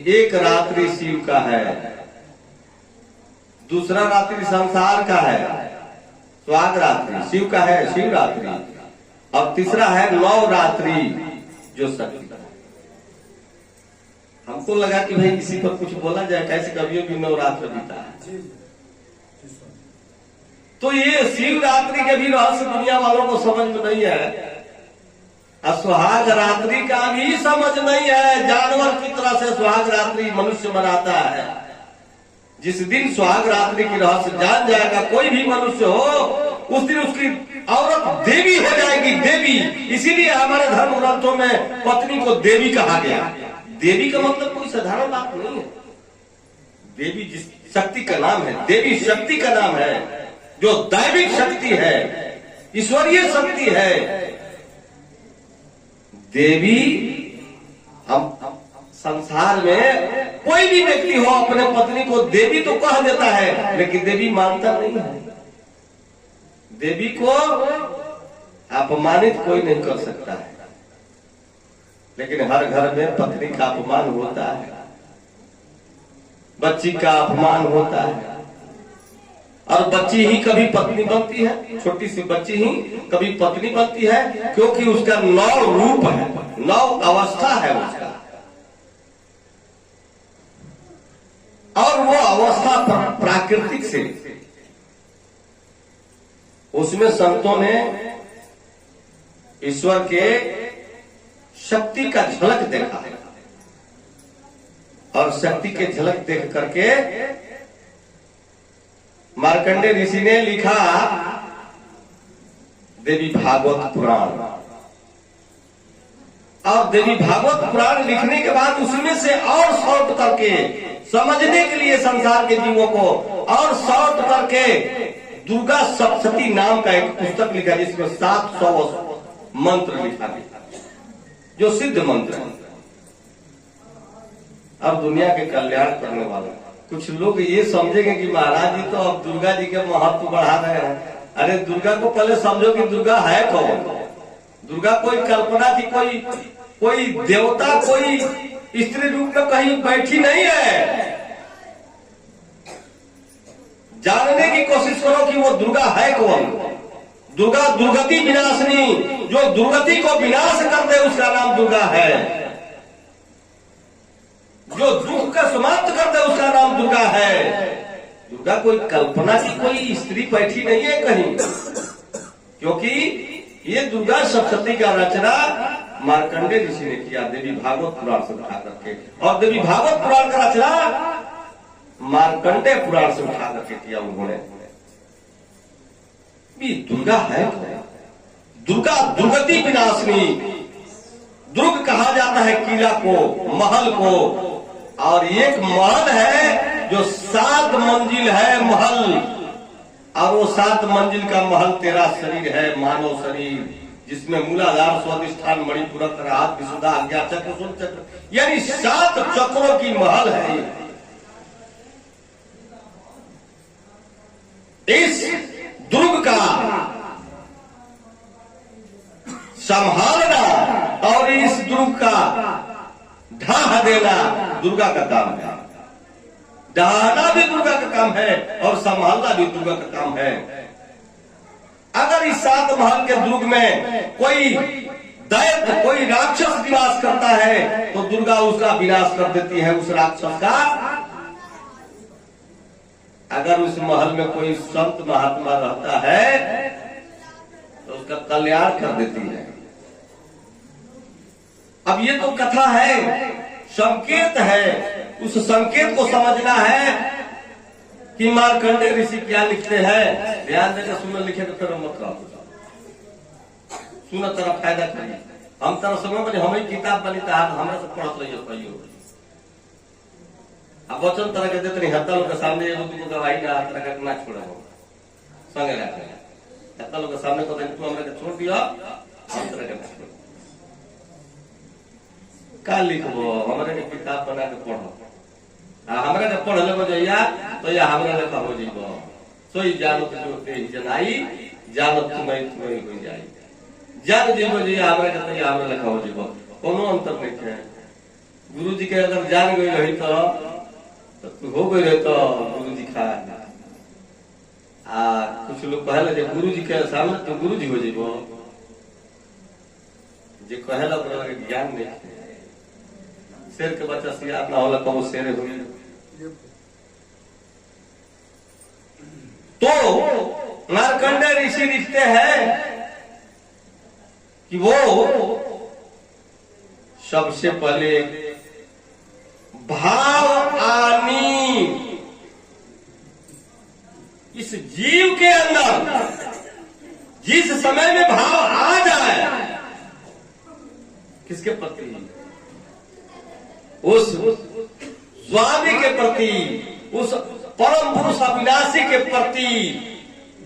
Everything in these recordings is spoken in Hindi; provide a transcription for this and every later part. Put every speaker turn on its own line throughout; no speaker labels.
एक रात्रि शिव का है, दूसरा रात्रि संसार का है सुहाग रात्रि, शिव का है शिवरात्रि, और तीसरा है नवरात्रि जो शक्ति का। हमको लगा कि भाई इसी पर कुछ बोला जाए, कैसे कभी भी नवरात्र बीता है। तो ये शिवरात्रि के भी रहस्य दुनिया वालों को समझ में नहीं है, और सुहाग रात्रि का भी समझ नहीं है। जानवर की तरह से सुहाग रात्रि मनुष्य मनाता है। जिस दिन सुहाग रात्रि की रहस्य जान जाएगा कोई भी मनुष्य हो, उस दिन उसकी औरत देवी हो जाएगी, देवी। इसीलिए हमारे धर्म ग्रंथों में पत्नी को देवी कहा गया। देवी का मतलब कोई साधारण बात नहीं है। देवी जिस शक्ति का नाम है, देवी शक्ति का नाम है, जो दैविक शक्ति है, ईश्वरीय शक्ति है। देवी हम संसार में कोई भी व्यक्ति हो अपने पत्नी को देवी तो कह देता है, लेकिन देवी मानता नहीं है। देवी को अपमानित कोई नहीं कर सकता है, लेकिन हर घर में पत्नी का अपमान होता है, बच्ची का अपमान होता है, और बच्ची ही कभी पत्नी बनती है। छोटी सी बच्ची ही कभी पत्नी बनती है, क्योंकि उसका नौ रूप है, नौ अवस्था है उसका, और वो अवस्था प्राकृतिक से। उसमें संतों ने ईश्वर के शक्ति का झलक देखा, और शक्ति के झलक देख करके मार्कंडेय ऋषि ने लिखा देवी भागवत पुराण। और देवी भागवत पुराण लिखने के बाद उसमें से और शॉर्ट करके समझने के लिए संसार के जीवों को और शॉर्ट करके दुर्गा सप्तशती नाम का एक पुस्तक लिखा, जिसमें 700 मंत्र लिखा गया, जो सिद्ध मंत्र है और दुनिया के कल्याण करने वाला। कुछ लोग ये समझेंगे कि महाराज जी तो अब दुर्गा जी के महत्व बढ़ा रहे हैं। अरे दुर्गा को पहले समझो कि दुर्गा है कौन। दुर्गा कोई कल्पना की कोई देवता, कोई स्त्री रूप में कहीं बैठी नहीं है। जानने की कोशिश करो कि वो दुर्गा है कौन। दुर्गा दुर्गति विनाशिनी, जो दुर्गति को विनाश कर दे उसका नाम दुर्गा है। जो दुख का समाप्त कर दे उसका नाम दुर्गा है। दुर्गा कोई कल्पना की कोई स्त्री बैठी नहीं है कहीं, क्योंकि ये दुर्गा सप्तशती का रचना मार्कंडेय ऋषि ने किया देवी भागवत पुराण से उठा करके, और देवी भागवत पुराण का रचना मार्कंडेय पुराण से उठा करके किया उन्होंने। दुर्गा है, दुर्गा दुर्गति विनाशिनी। दुर्ग कहा जाता है किला को, महल को, और एक महल है जो 7 मंजिल है महल, और वो 7 मंजिल का महल तेरा शरीर है, मानव शरीर, जिसमें मूलाधार स्वादिष्ठान मणिपुरक राहत विशुद्धा आज्ञा चक्र सुन चक्र, यानी 7 चक्रों की महल है। इस दुर्ग का संभालना और इस दुर्ग का ढाह देना दुर्गा का काम है। ढहाना भी दुर्गा का काम है और संभालना भी दुर्गा का काम है। अगर इस 7 महल के दुर्ग में कोई दैत्य, कोई राक्षस विनाश करता है तो दुर्गा उसका विनाश कर देती है, उस राक्षस का। अगर उस महल में कोई संत महात्मा रहता है तो उसका कल्याण कर देती है। अब ये तो कथा है, संकेत है। उस संकेत को समझना है कि मार्कंडेय ऋषि क्या लिखते हैं। ध्यान देकर सुनो, लिखे तो फिर मत रहो, सुनो तरह फायदा करिए। हम तरह समय बने हमें किताब बनी था, हमरा से पढ़त रहिए कहियो। अब वचन तरह के देते नहीं, हत्ता लोग के सामने एगो दूगो गवाही ना तरह का ना छोड़ा हो संगे रखे। हत्ता लोग के सामने को तू हमरा के छोड़ दिया, हम तरह के का लिखबो, हमरा के किताब बना के पढ़ो। हमरा के पढ़ लेबो जइया तो या हमरा लेखा हो जइबो। सोई जानत जो ते जनाई, जानत तुम्हें हो जाई। जान जइबो जइया हमरा के तो या हमरा लेखा हो जइबो। कोनो अंतर नहीं है। गुरु जी के अगर जान गई रही तो तू हो गई रही तो गुरु जी खा कुछ लोग कहला जे गुरु जी के सामने तो गुरु जी हो जेबो जे कहला ओकरा ज्ञान नहीं शेर के बच्चा सियार ना होला कबो शेर हो तो मार्कंडेय ऋषि लिखते हैं कि वो सबसे पहले भाव आनी इस जीव के अंदर जिस समय में भाव आ जाए किसके प्रति उस स्वामी के प्रति उस परम पुरुष अविनाशी के प्रति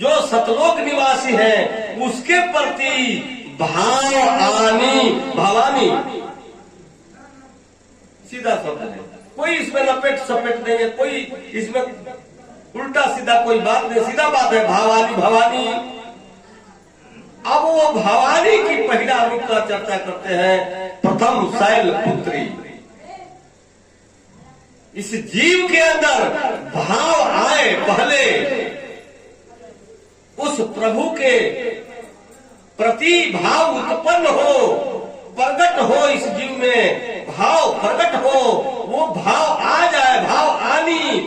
जो सतलोक निवासी है उसके प्रति भाव आनी भवानी सीधा शब्द है कोई इसमें लपेट सपेट नहीं है कोई इसमें उल्टा सीधा कोई बात नहीं सीधा बात है भवानी भवानी। अब वो भवानी की पहला रूप का चर्चा करते हैं प्रथम शैल पुत्री। इस जीव के अंदर भाव आए पहले उस प्रभु के प्रति भाव उत्पन्न हो प्रकट हो इस जीव में भाव प्रकट हो वो भाव आ जाए भाव आनी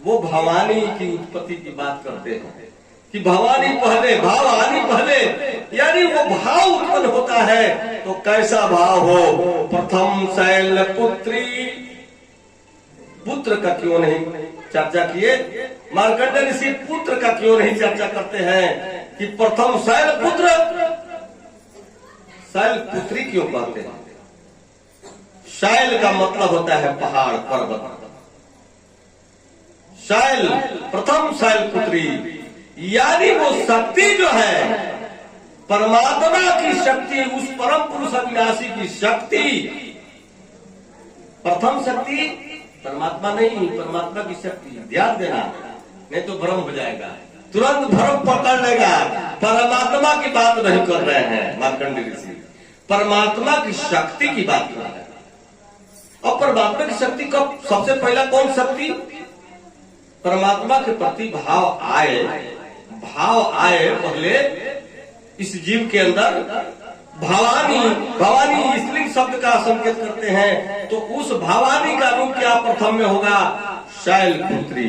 वो भवानी की उत्पत्ति की बात करते हैं कि भवानी पहले भाव आनी पहले यानी वो भाव उत्पन्न होता है तो कैसा भाव हो प्रथम शैल पुत्री पुत्र का क्यों नहीं चर्चा किए मार्कंडेय ऋषि पुत्र का क्यों नहीं चर्चा करते हैं कि प्रथम शैल पुत्र शैल पुत्री क्यों कहते हैं। शैल का मतलब होता है पहाड़ पर्वत शैल प्रथम शैल पुत्री यानी वो शक्ति जो है परमात्मा की शक्ति उस परम पुरुष अविनाशी की शक्ति प्रथम शक्ति परमात्मा नहीं परमात्मा की शक्ति ध्यान देना नहीं तो भ्रम हो जाएगा तुरंत भ्रम पकड़ लेगा। परमात्मा की बात नहीं कर रहे हैं मार्कंडेय ऋषि परमात्मा की शक्ति की बात कर रहे हैं। और परमात्मा की शक्ति का सबसे पहला कौन शक्ति परमात्मा के प्रति भाव आए पहले इस जीव के अंदर भवानी भवानी स्त्रीलिंग शब्द का संकेत करते हैं तो उस भवानी का रूप क्या प्रथम में होगा शैल पुत्री।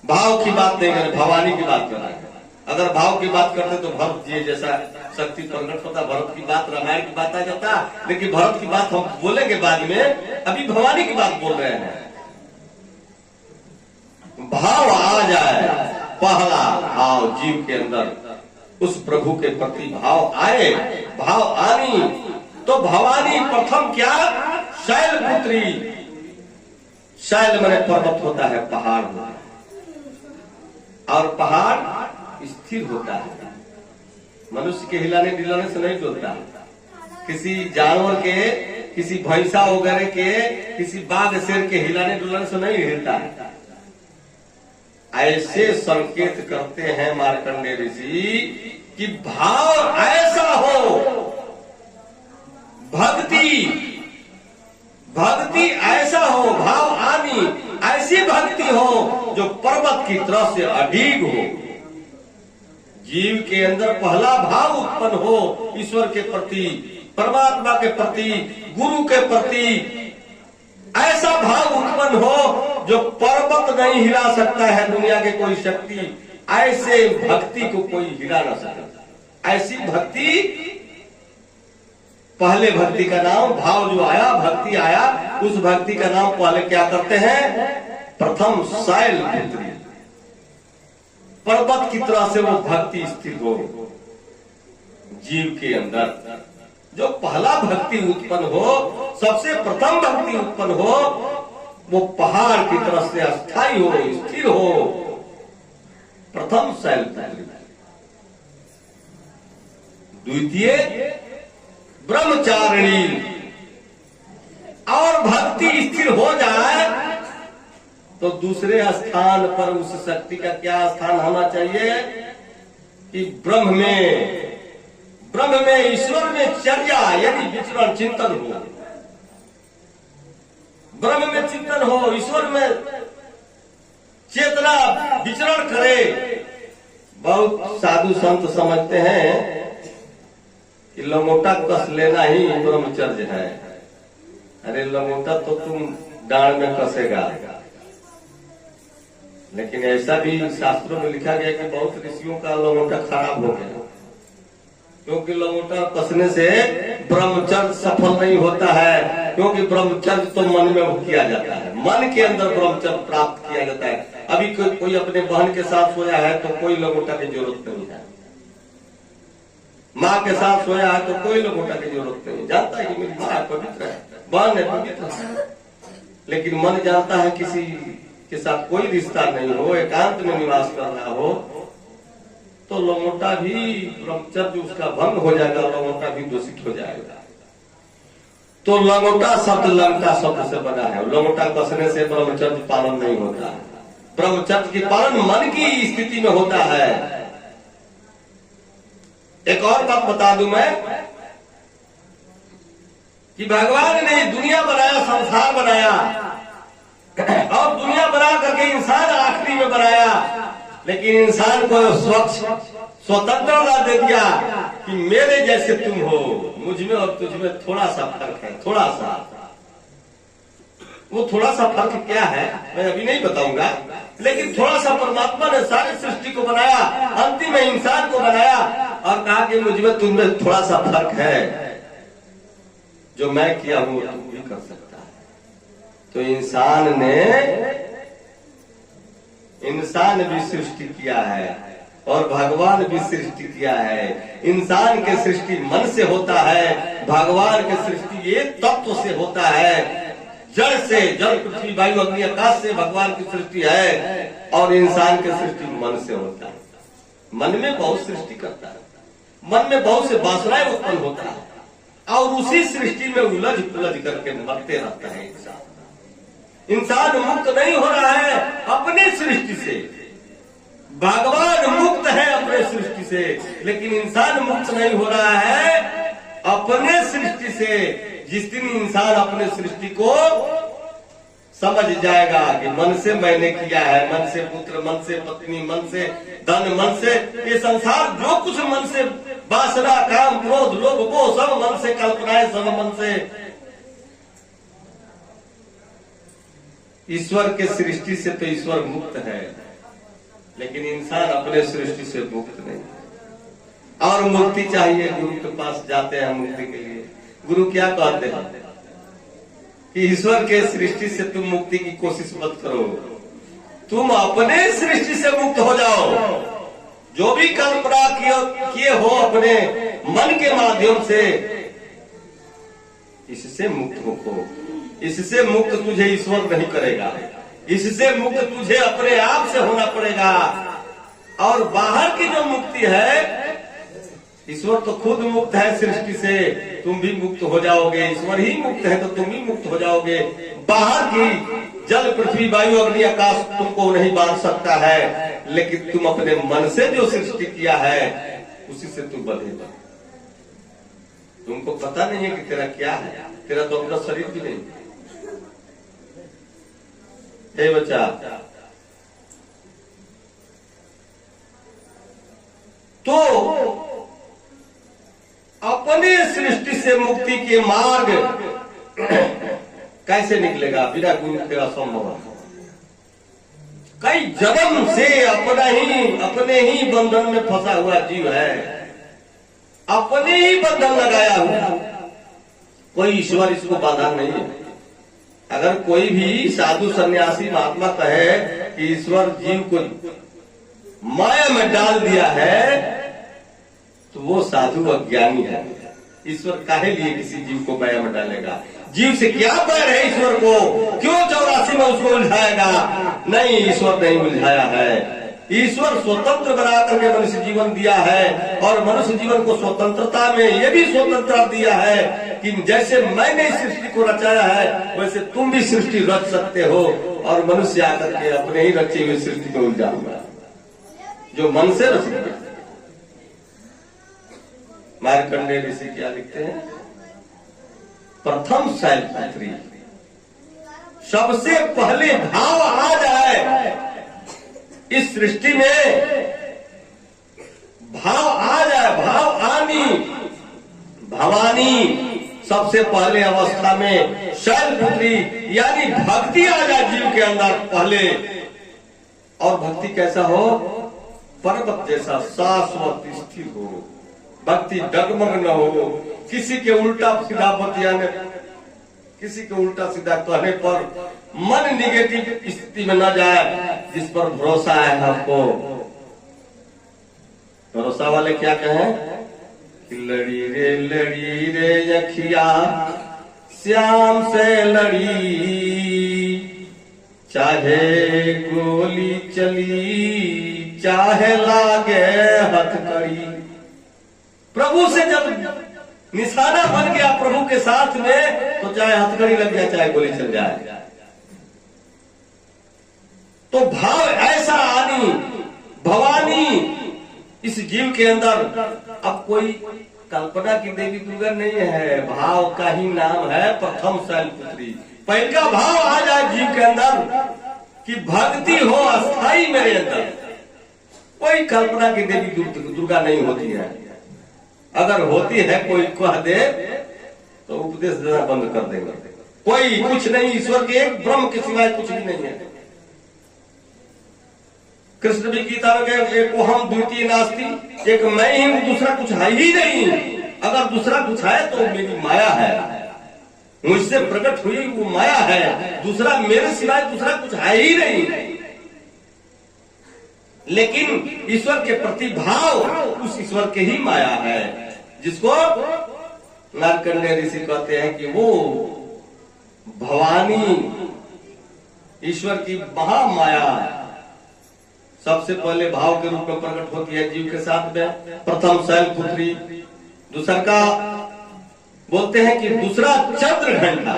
भाव की बात नहीं करें भवानी की बात कर रहे हैं। अगर भाव की बात करते तो भरत जी जैसा शक्ति प्रकट होता भरत की बात रामायण की बात आ जाता लेकिन भरत की बात हम बोलेंगे बाद में अभी भवानी की बात बोल रहे हैं। भाव आ जाए पहला भाव जीव के अंदर उस प्रभु के प्रति भाव आए भाव आनी तो भवानी प्रथम क्या शैल पुत्री। शैल माने पर्वत होता है पहाड़ होता है और पहाड़ स्थिर होता है मनुष्य के हिलाने डुलाने से नहीं डोलता किसी जानवर के किसी भैंसा वगैरह के किसी बाघ शेर के हिलाने डुलाने से नहीं हिलता है। ऐसे संकेत करते हैं मार्कंडेय ऋषि कि भाव ऐसा हो भक्ति ऐसा हो भाव आनी ऐसी भक्ति हो जो पर्वत की तरह से अडिग हो जीव के अंदर पहला भाव उत्पन्न हो ईश्वर के प्रति परमात्मा के प्रति गुरु के प्रति ऐसा भाव उत्पन्न हो जो पर्वत नहीं हिला सकता है दुनिया के कोई शक्ति ऐसे भक्ति को कोई हिला ना सकता। ऐसी भक्ति पहले भक्ति का नाम भाव जो आया भक्ति आया उस भक्ति का नाम पहले क्या करते हैं प्रथम शैल पुत्री। पर्वत की तरह से वो भक्ति स्थिर हो जीव के अंदर जो पहला भक्ति उत्पन्न हो सबसे प्रथम भक्ति उत्पन्न हो वो पहाड़ की तरह से अस्थायी हो स्थिर हो प्रथम शैल पुत्री। द्वितीय ब्रह्मचारिणी और भक्ति स्थिर हो जाए तो दूसरे स्थान पर उस शक्ति का क्या स्थान होना चाहिए कि ब्रह्म में ब्रह्म में, ईश्वर में चर्या यदि विचरण चिंतन हो, ब्रह्म में चिंतन हो, ईश्वर में चेतना विचरण करे। बहुत साधु संत समझते हैं कि लंगोटा कस लेना ही ब्रह्मचर्य है। अरे लंगोटा तो तुम डांड में कसेगा, लेकिन ऐसा भी शास्त्रों में लिखा गया कि बहुत ऋषियों का लंगोटा खराब हो गया, क्योंकि लंगोटा कसने से ब्रह्मचर्य सफल नहीं होता है। क्योंकि ब्रह्मचर्य तो मन में किया जाता है, मन के अंदर ब्रह्मचर्य प्राप्त किया जाता है। अभी कोई अपने बहन के साथ सोया है तो कोई लंगोटा की जरूरत नहीं है, माँ के साथ सोया है तो कोई लंगोटा की जरूरत नहीं। जानता है कि मेरी माँ पवित्र है, बहन है पवित्र है, लेकिन मन जानता है किसी के साथ कोई रिश्ता नहीं हो, एकांत में निवास करना हो, तो लंगोटा भी ब्रह्मचर्य उसका भंग हो जाएगा, लंगोटा भी दूषित हो जाएगा। तो लंगोटा शब्द लंका शब्द से बना है। लंगोटा कसने से ब्रह्मचर्य पालन नहीं होता है। ब्रह्मचर्य की पालन मन की स्थिति में होता है। एक और बात बता दूं मैं कि भगवान ने दुनिया बनाया, संसार बनाया, और दुनिया बना करके इंसान आखिरी में बनाया, लेकिन इंसान को स्वतंत्रता दे दिया कि मेरे जैसे तुम हो, मुझ में और तुझ में थोड़ा सा फर्क है, थोड़ा सा। वो थोड़ा सा फर्क क्या है मैं अभी नहीं बताऊंगा, लेकिन थोड़ा सा परमात्मा ने सारी सृष्टि को बनाया, अंतिम में इंसान को बनाया और कहा कि मुझ में तुम में थोड़ा सा फर्क है, जो मैं किया हूं तुम भी कर सकता है। तो इंसान भी सृष्टि किया है और भगवान भी सृष्टि किया है। इंसान के सृष्टि मन से होता है, भगवान के सृष्टि एक तत्व से होता है। जड़ से, जल पृथ्वी वायु अग्नि आकाश से भगवान की सृष्टि है, और इंसान की सृष्टि मन से होता है। मन में बहुत सृष्टि करता है, मन में बहुत से वासनाएं उत्पन्न होता है, और उसी सृष्टि में उलझ करके मरते रहता है इंसान। इंसान मुक्त नहीं हो रहा है अपने सृष्टि से, भगवान मुक्त है अपने सृष्टि से, लेकिन इंसान मुक्त नहीं हो रहा है अपने सृष्टि से। जिस दिन इंसान अपने सृष्टि को समझ जाएगा कि मन से मैंने किया है, मन से पुत्र, मन से पत्नी, मन से धन, मन से ये संसार जो कुछ मन से, वासना, काम, क्रोध, लोभ, वो सब मन से, कल्पनाएं सब मन से। ईश्वर के सृष्टि से तो ईश्वर मुक्त है, लेकिन इंसान अपने सृष्टि से मुक्त नहीं। और मुक्ति चाहिए, गुरु के पास जाते हैं मुक्ति के लिए। गुरु क्या कहते हैं कि ईश्वर के सृष्टि से तुम मुक्ति की कोशिश मत करो, तुम अपने सृष्टि से मुक्त हो जाओ। जो भी कल्पना किए हो अपने मन के माध्यम से, इससे मुक्त हो। इससे मुक्त तुझे ईश्वर नहीं करेगा, इससे मुक्त तुझे अपने आप से होना पड़ेगा। और बाहर की जो मुक्ति है, ईश्वर तो खुद मुक्त है सृष्टि से, तुम भी मुक्त हो जाओगे। ईश्वर ही मुक्त है तो तुम भी मुक्त हो जाओगे। बाहर की जल पृथ्वी वायु अग्नि आकाश तुमको नहीं बांध सकता है, लेकिन तुम अपने मन से जो सृष्टि किया है उसी से तुम बंधे। तुमको पता नहीं है कि तेरा क्या है, तेरा तो अपना शरीर भी नहीं। हे बच्चा, तो अपने सृष्टि से मुक्ति के मार्ग कैसे निकलेगा? बिना गुरु के असंभव है। कई जन्म से अपने ही बंधन में फंसा हुआ जीव है, अपने ही बंधन लगाया हुआ। कोई ईश्वर इसको बाधा नहीं है। अगर कोई भी साधु सन्यासी महात्मा कहे कि ईश्वर जीव को माया में डाल दिया है, तो वो साधु अज्ञानी है। ईश्वर काहे लिए किसी जीव को माया में डालेगा? जीव से क्या बैर है ईश्वर को? क्यों 84 में उसको उलझाएगा? नहीं, ईश्वर नहीं उलझाया है। ईश्वर स्वतंत्र बना करके मनुष्य जीवन दिया है, और मनुष्य जीवन को स्वतंत्रता में ये भी स्वतंत्रता दिया है कि जैसे मैंने सृष्टि को रचाया है वैसे तुम भी सृष्टि रच सकते हो। और मनुष्य आकर के अपने ही रची हुई सृष्टि को उलझाऊंगा जो मन से रच दिया। मार्कंडेय ऋषि क्या लिखते हैं? प्रथम शैलपुत्री, सबसे पहले भाव आ जाए इस सृष्टि में, भाव आ जाए, भाव आनी भवानी सबसे पहले अवस्था में शैलपुत्री, यानी भक्ति आ जाए जीव के अंदर पहले। और भक्ति कैसा हो? पर्वत जैसा शाश्वत स्थिर हो, भक्ति डगमग न हो, किसी के उल्टा सीधा बतियाने, किसी के उल्टा सीधा कहने पर मन निगेटिव स्थिति में न जाए। जिस पर भरोसा है हमको, भरोसा वाले क्या कहें? लड़ी रे अखिया श्याम से लड़ी, चाहे गोली चली चाहे लागे हथकड़ी। प्रभु से जब निशाना बन गया प्रभु के साथ में, तो चाहे हथकड़ी लग जाए चाहे गोली चल जाए। तो भाव ऐसा आनी भवानी इस जीव के अंदर। अब कोई कल्पना की देवी दुर्गा नहीं है, भाव का ही नाम है प्रथम शैलपुत्री। पहला भाव आ जाए जीव के अंदर कि भक्ति हो अस्थाई मेरे अंदर। कोई कल्पना की देवी दुर्गा नहीं होती है। अगर होती है कोई कह दे तो उपदेश देना बंद कर देगा। कोई कुछ नहीं, ईश्वर के एक ब्रह्म के सिवाय कुछ भी नहीं है। कृष्ण भी गीता में कहे एक हम द्वितीय नास्ति, एक मैं ही हूं, दूसरा कुछ है ही नहीं। अगर दूसरा कुछ है तो मेरी माया है, मुझसे प्रकट हुई वो माया है, दूसरा मेरे सिवाय दूसरा कुछ है ही नहीं। लेकिन ईश्वर के प्रति भाव उस ईश्वर के ही माया है, जिसको मार्कंडेय ऋषि कहते हैं कि वो भवानी ईश्वर की महामाया सबसे पहले भाव के रूप में प्रकट होती है जीव के साथ में। प्रथम शैलपुत्री, दूसरा का बोलते हैं कि दूसरा चंद्र घंटा,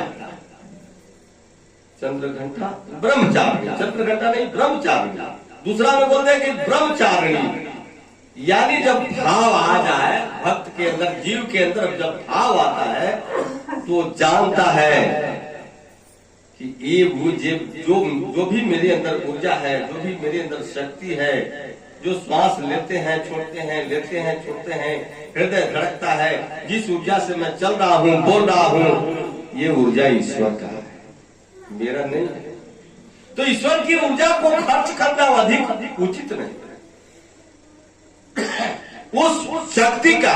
चंद्र घंटा ब्रह्मचारिणी, चंद्र घंटा नहीं ब्रह्मचारिणी। दूसरा में बोलते हैं कि ब्रह्मचारिणी, यानी जब भाव आ जाए भक्त के अंदर, जीव के अंदर जब भाव आता है तो जानता है कि ये मुझे जो भी मेरे अंदर ऊर्जा है, जो भी मेरे अंदर शक्ति है, जो श्वास लेते हैं छोड़ते हैं, लेते हैं छोड़ते हैं, हृदय धड़कता है, जिस ऊर्जा से मैं चल रहा हूँ बोल रहा हूँ, ये ऊर्जा ईश्वर का है, मेरा नहीं है। तो ईश्वर की ऊर्जा को खर्च करना अधिक उचित नहीं। उस शक्ति का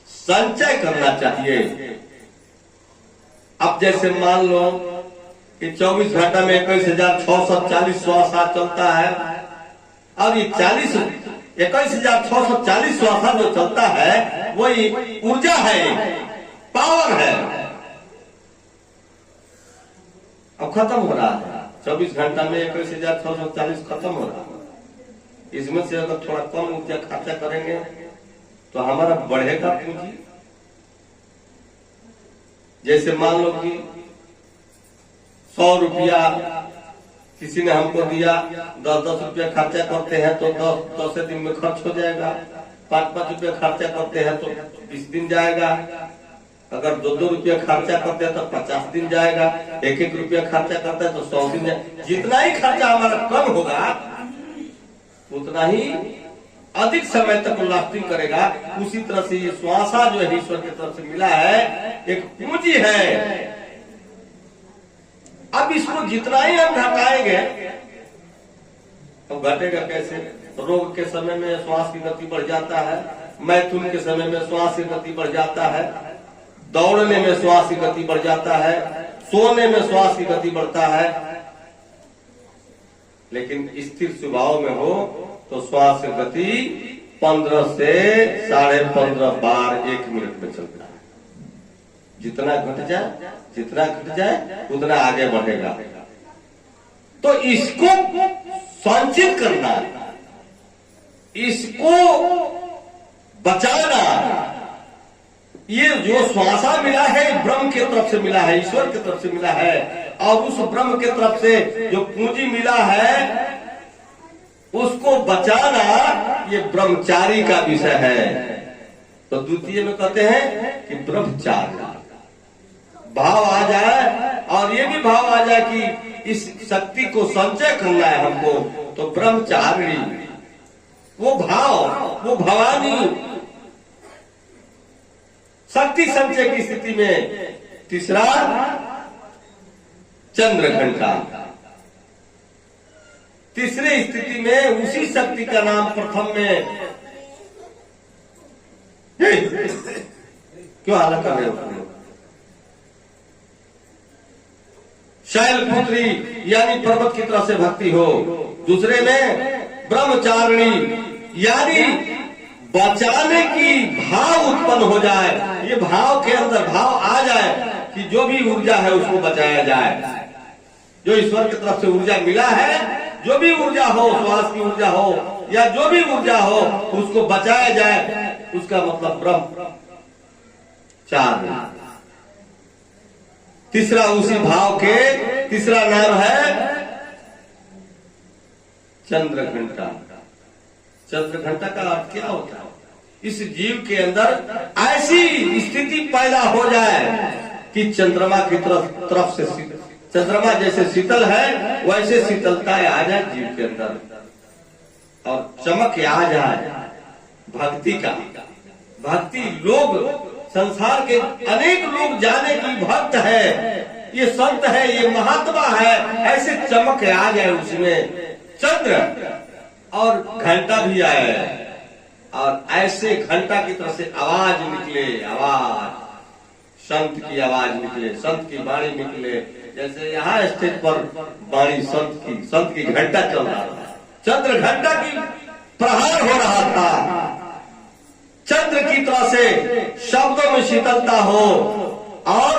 संचय करना चाहिए। अब जैसे मान लो कि 24 घंटा में 21,640 श्वास चलता है, और ये 21,640 श्वास जो चलता है वही ऊर्जा है, पावर है। अब खत्म हो रहा है, 24 घंटा में 21,640 खत्म हो रहा है। इसमें से अगर थोड़ा कम ऊर्जा खर्चा करेंगे तो हमारा बढ़ेगा पूंजी। जैसे मान लो कि 100 रुपया किसी ने हमको दिया, 10-10 रुपया खर्चा करते हैं तो 10 दिन में खर्च हो जाएगा। 5-5 रुपया खर्चा करते हैं तो 20 दिन जाएगा। अगर 2-2 रुपया खर्चा करते हैं तो 50 दिन जाएगा। 1-1 रुपया खर्चा करते हैं तो 100 दिन जाएगा। जितना ही खर्चा हमारा कम होगा उतना ही अधिक समय तक लास्टिंग करेगा। उसी तरह से ये श्वासा जो है ईश्वर की तरफ से मिला है, एक पूंजी है। अब इसको जितना ही हम घटाएंगे तो घटेगा कैसे? रोग के समय में श्वास की गति बढ़ जाता है, मैथुन के समय में श्वास की गति बढ़ जाता है, दौड़ने में श्वास की गति बढ़ जाता है, सोने में श्वास की गति बढ़ता है। लेकिन स्थिर स्वभाव में हो तो श्वास की गति 15 से 15.5 बार 1 मिनट में चलता है। जितना घट जाए उतना आगे बढ़ेगा। तो इसको संचित करना, इसको बचाना, ये जो श्वासा मिला है ब्रह्म की तरफ से मिला है, ईश्वर की तरफ से मिला है। और उस ब्रह्म की तरफ से जो पूंजी मिला है उसको बचाना ये ब्रह्मचारी का विषय है। तो द्वितीय में कहते हैं कि ब्रह्मचार्य भाव आ जाए, और ये भी भाव आ जाए कि इस शक्ति को संचय करना है हमको, तो ब्रह्मचारिणी, वो भाव, वो भवानी शक्ति संचय की स्थिति में। तीसरा चंद्र घंटा, तीसरी स्थिति में उसी शक्ति का नाम प्रथम में क्यों हालत कर रहे हो? शैलपुत्री यानी पर्वत की तरह से भक्ति हो। दूसरे में ब्रह्मचारिणी यानी बचाने की भाव उत्पन्न हो जाए, ये भाव के अंदर भाव आ जाए कि जो भी ऊर्जा है उसको बचाया जाए, जो ईश्वर की तरफ से ऊर्जा मिला है, जो भी ऊर्जा हो, श्वास की ऊर्जा हो या जो भी ऊर्जा हो, उसको बचाया जाए, उसका मतलब ब्रह्मचारिणी। तीसरा उसी भाव के तीसरा नाम है चंद्र घंटा। चंद्र घंटा का अर्थ क्या होता है? इस जीव के अंदर ऐसी स्थिति पैदा हो जाए कि चंद्रमा की तरफ से, चंद्रमा जैसे शीतल है वैसे शीतलता आ जाए जीव के अंदर, और चमक आ जाए भक्ति का। भक्ति लोग, संसार के अनेक लोग जाने की भक्त है, ये संत है, ये महात्मा है, ऐसे चमक आ जाए उसमें चंद्र, और घंटा भी आए, और ऐसे घंटा की तरफ से आवाज निकले, आवाज संत की आवाज निकले, संत की वाणी निकले। जैसे यहाँ स्टेज पर वाणी संत की घंटा चल रहा था, चंद्र घंटा की प्रहार हो रहा था, चंद्र की तरह से शब्दों में शीतलता हो, और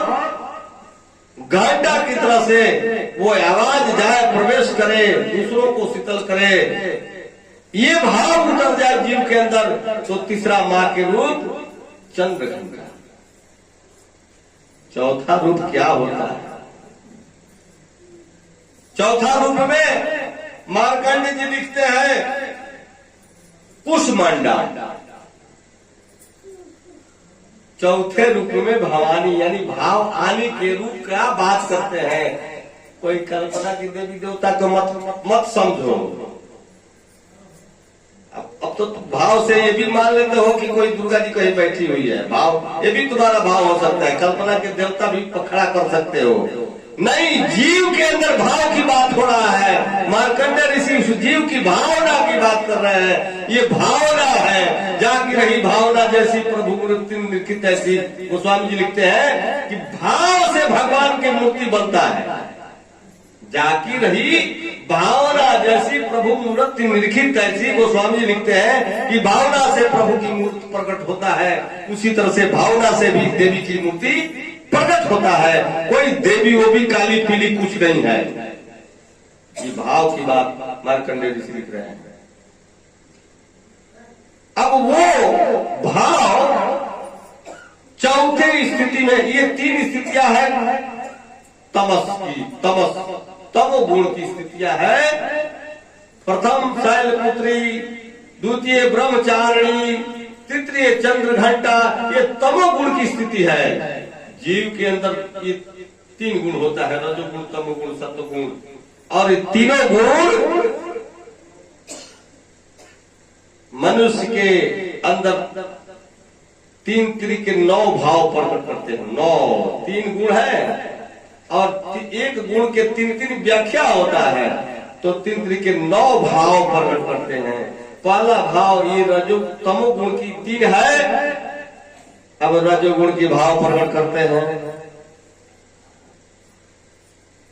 घंटा की तरह से वो आवाज जाए, प्रवेश करे, दूसरों को शीतल करे, ये भाव उतर जाए जीव के अंदर, तो तीसरा मां के रूप चंद्र घंटा। चौथा रूप क्या होता है? चौथा रूप में मार्कंडेय जी लिखते हैं कुष्मांडा। चौथे रूप में भवानी यानी भाव आने के रूप क्या बात करते हैं। कोई कल्पना की देवी देवता को मत समझो। अब तो भाव से ये भी मान लेते हो कि कोई दुर्गा जी कहीं बैठी हुई है, भाव ये भी तुम्हारा भाव हो सकता है, कल्पना के देवता भी खड़ा कर सकते हो। नहीं, जीव के अंदर भाव की बात हो रहा है। मार्कंडेय ऋषि उस जीव की भावना की बात कर रहे हैं। ये भावना है, जागी रही भावना जैसी प्रभु मूर्ति लिखित ऐसी। गोस्वामी जी लिखते हैं कि भाव से भगवान की मूर्ति बनता है। जागी रही भावना जैसी प्रभु मूर्ति निरखित ऐसी। गोस्वामी जी लिखते हैं कि भावना से प्रभु की मूर्ति प्रकट होता है, उसी तरह से भावना से भी देवी की मूर्ति प्रकट होता है। कोई देवी वो भी काली पीली कुछ नहीं है। ये भाव की बात मार्कंडेय ऋषि लिख रहे हैं। अब वो भाव चौथे स्थिति में, ये तीन स्थितियां हैं तमोगुण की स्थितियां है। प्रथम शैलपुत्री, द्वितीय ब्रह्मचारिणी, तृतीय चंद्र घंटा। ये तमोगुण की स्थिति है। जीव के अंदर ये तीन गुण होता है, रजोगुण, तमोगुण, सत्वगुण। और ये तीनों गुण मनुष्य के अंदर तीन तरीके 9 भाव प्रकट करते हैं। 9 तीन गुण है, और एक गुण के 3 व्याख्या होता है, तो 3 तरीके 9 भाव प्रकट करते हैं। पहला भाव ये रजो तमोगुण की 3 है। अब रजोगुण की भाव प्रकट करते हैं।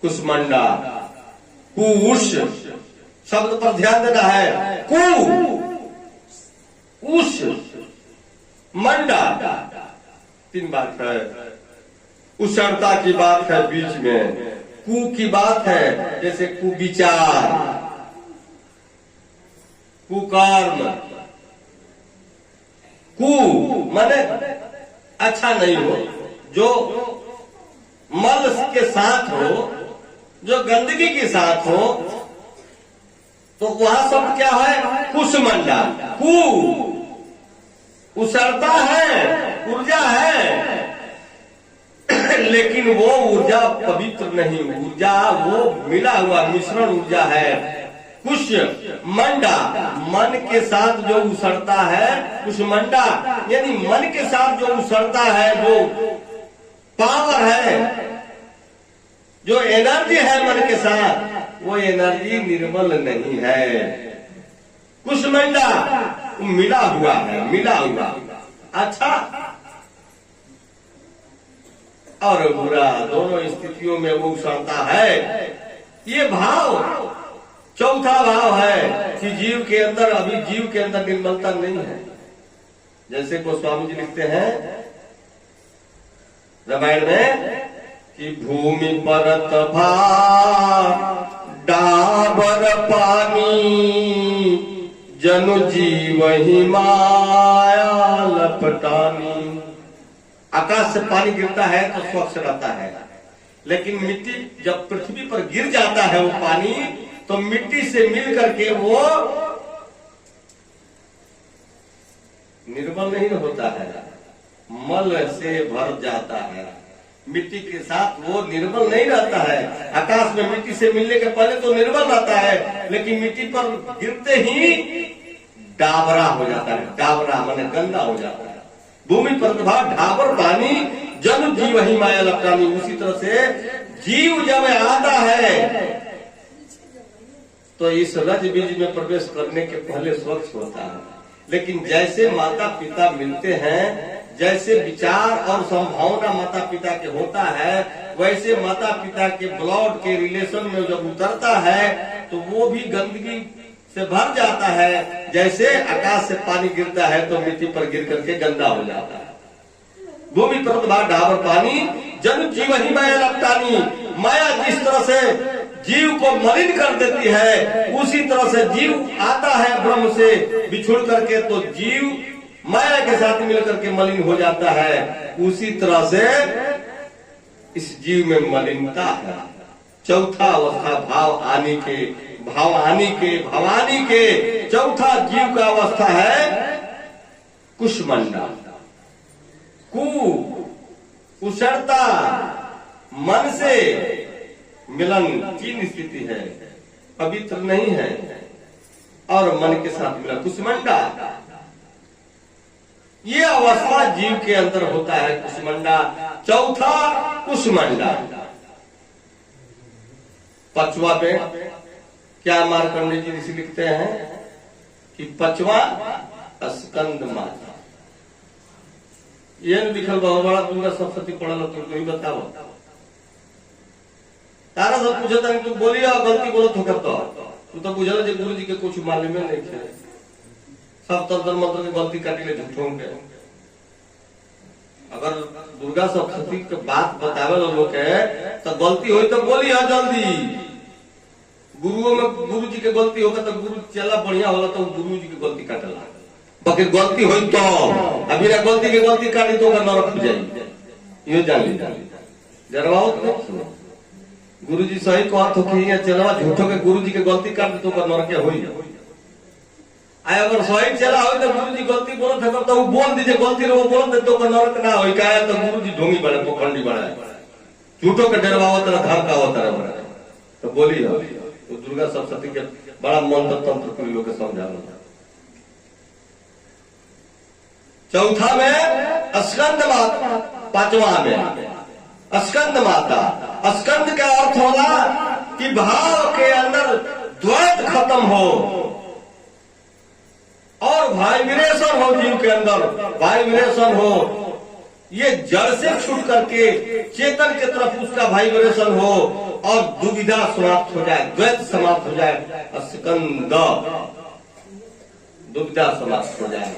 कुष्मांडा, कुश शब्द पर ध्यान देना है। उष, मंडा, 3 बात है। उषरता की बात है बीच में, कु की बात है जैसे कुविचार, कुकर्म। कु माने अच्छा नहीं हो, जो मल के साथ हो, जो गंदगी के साथ हो, तो वहां शब्द क्या है? कुष्मांडा। कु उसरता है, ऊर्जा है, लेकिन वो ऊर्जा पवित्र नहीं, ऊर्जा वो मिला हुआ मिश्रण ऊर्जा है। कुष्मंडा, मन के साथ जो उसरता है, कुष्मंडा यानी मन के साथ जो उसरता है, जो पावर है, जो एनर्जी है मन के साथ, वो एनर्जी निर्मल नहीं है। कुष्मंडा मिला हुआ है, मिला हुआ, अच्छा और बुरा दोनों स्थितियों में वो उसरता है। ये भाव चौथा भाव है कि जीव के अंदर, अभी जीव के अंदर निर्मलता नहीं है। जैसे गोस्वामी जी लिखते हैं रामायण में कि भूमि परत डाबर पानी, जनु जीव ही माया लपटानी। आकाश से पानी गिरता है तो स्वच्छ रहता है, लेकिन मिट्टी जब पृथ्वी पर गिर जाता है वो पानी, तो मिट्टी से मिल करके वो निर्मल नहीं होता है, मल से भर जाता है। मिट्टी के साथ वो निर्मल नहीं रहता है। आकाश में मिट्टी से मिलने के पहले तो निर्मल रहता है, लेकिन मिट्टी पर गिरते ही डाबरा हो जाता है। डाबरा माने गंदा हो जाता है। भूमि पर ढाबर पानी, जन जीव ही माया लपटानी। उसी तरह से जीव जब आता है तो इस रज बीज में प्रवेश करने के पहले स्वच्छ होता है, लेकिन जैसे माता पिता मिलते हैं, जैसे विचार और संभावना माता पिता के होता है, वैसे माता पिता के ब्लड के रिलेशन में जब उतरता है तो वो भी गंदगी से भर जाता है। जैसे आकाश से पानी गिरता है तो मिट्टी पर गिर करके गंदा हो जाता है। भूमि पर ढाबर पानी, जन जीव ही माया लपटानी। माया जिस तरह से जीव को मलिन कर देती है, उसी तरह से जीव आता है ब्रह्म से बिछुड़ करके, तो जीव माया के साथ मिलकर के मलिन हो जाता है। उसी तरह से इस जीव में मलिनता है। चौथा अवस्था भवानी के चौथा जीव का अवस्था है कुष्मंडा। उसरता, मन से मिलन, तीन स्थिति है, पवित्र नहीं है और मन के साथ मिला, कुष्मंडा। ये अवस्था जीव के अंदर होता है, कुष्मंडा। चौथा कुष्मंडा। पांचवा पे क्या मार्कंडेय जी ऋषि लिखते हैं कि पांचवा स्कंद माता। ये लिखल बहुत बड़ा तुमने सप्तशती पढ़ल, तुमको ही बताओ। तारा सब पूछता है, तू बोलिए गलती बोलत होकर तू तो बुझल जे गुरु जी के कुछ मालूम नहीं है। सब तंत्र मंत्र की गलती काटी ले झूठों के। अगर दुर्गा सप्तशती के बात बतावे लोग है तो गलती हो तो बोली है जल्दी। गुरुओं में गुरु जी के गलती होगा तो गुरु चला बढ़िया होला तो गुरु जी की गलती काटला। बाकी गलती हुई तो अभी ना गलती की गलती काटी तो नरक हो जाएगी। ये जान ली जरवाओ तो गुरु जी सही कहत हो कि चलवा झूठो के गुरु जी के गलती काट तो नरक हुई। आय अगर सही चला हो तो गुरु जी गलती बोलत है तो वो बोल दीजिए गलती रो बोल दे तो नरक ना होई। का तो गुरु जी ढोंगी बड़े पोखंडी बड़ा झूठो के डरवावत ना धमका होता है तो बोली हो तो दुर्गा सप्तशती के बड़ा मंत्र तंत्र को लोग समझा। चौथा में स्कंद माता, पांचवा में स्कंद माता। स्कंद का अर्थ होला कि भाव के अंदर द्वैत खत्म हो और वाइब्रेशन हो, जीव के अंदर वाइब्रेशन हो। ये जड़ से छूट करके चेतन की तरफ उसका वाइब्रेशन हो और दुविधा समाप्त हो जाए, द्वैत समाप्त हो जाए। स्कंद दुविधा समाप्त हो जाए,